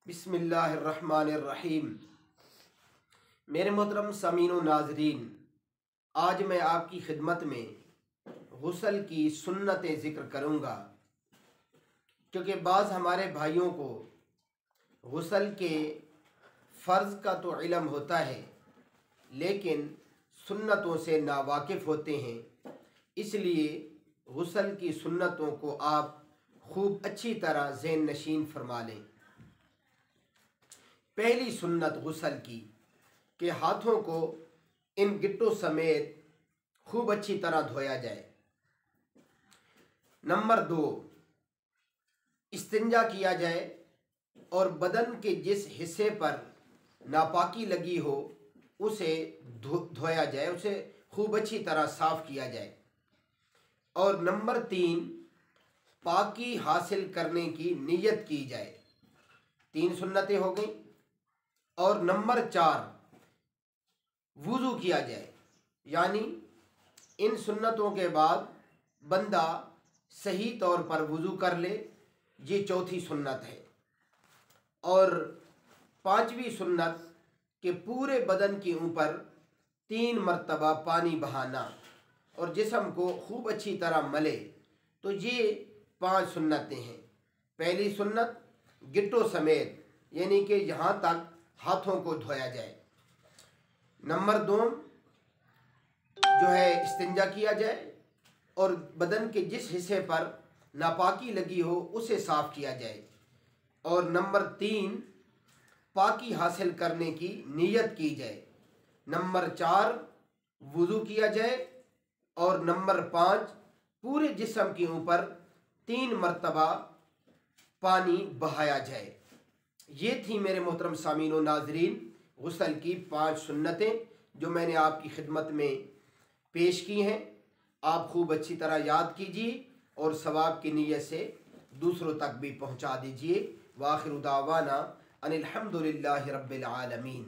बिस्मिल्लाहिर्रहमानिर्रहीम। मेरे मोहतरम सामीन व नाज़रीन, आज मैं आपकी खिदमत में गुस्ल की सुन्नतें ज़िक्र करूँगा, क्योंकि बाज़ हमारे भाइयों को गुस्ल के फ़र्ज़ का तो इल्म होता है, लेकिन सुन्नतों से नावाकिफ़ होते हैं। इसलिए गुस्ल की सुन्नतों को आप खूब अच्छी तरह ज़हन नशीन फरमा लें। पहली सुन्नत गुस्ल की कि हाथों को इन गिट्टों समेत खूब अच्छी तरह धोया जाए। नंबर 2, इस्तिंजा किया जाए और बदन के जिस हिस्से पर नापाकी लगी हो उसे धोया जाए, उसे खूब अच्छी तरह साफ किया जाए। और नंबर 3, पाकी हासिल करने की नीयत की जाए। 3 सुन्नतें हो गई। और नंबर 4, वुज़ू किया जाए, यानी इन सुन्नतों के बाद बंदा सही तौर पर वुज़ू कर ले, ये चौथी सुन्नत है। और 5वीं सुन्नत के पूरे बदन के ऊपर 3 मरतबा पानी बहाना और जिस्म को खूब अच्छी तरह मले। तो ये 5 सुन्नतें हैं। पहली सुन्नत गिट्टों समेत, यानी कि यहाँ तक हाथों को धोया जाए। नंबर 2 जो है इस्तिंजा किया जाए और बदन के जिस हिस्से पर नापाकी लगी हो उसे साफ किया जाए। और नंबर 3, पाकी हासिल करने की नीयत की जाए। नंबर 4, वुज़ू किया जाए। और नंबर 5, पूरे जिस्म के ऊपर 3 मरतबा पानी बहाया जाए। ये थी मेरे मोहतरम सामीन व नाज़रीन गुस्ल की 5 सुन्नतें जो मैंने आपकी खिदमत में पेश की हैं। आप खूब अच्छी तरह याद कीजिए और सवाब की नीयत से दूसरों तक भी पहुँचा दीजिए। वाखिर दावाना अनिल हम्दुलिल्लाहि रब्बिल आलमीन।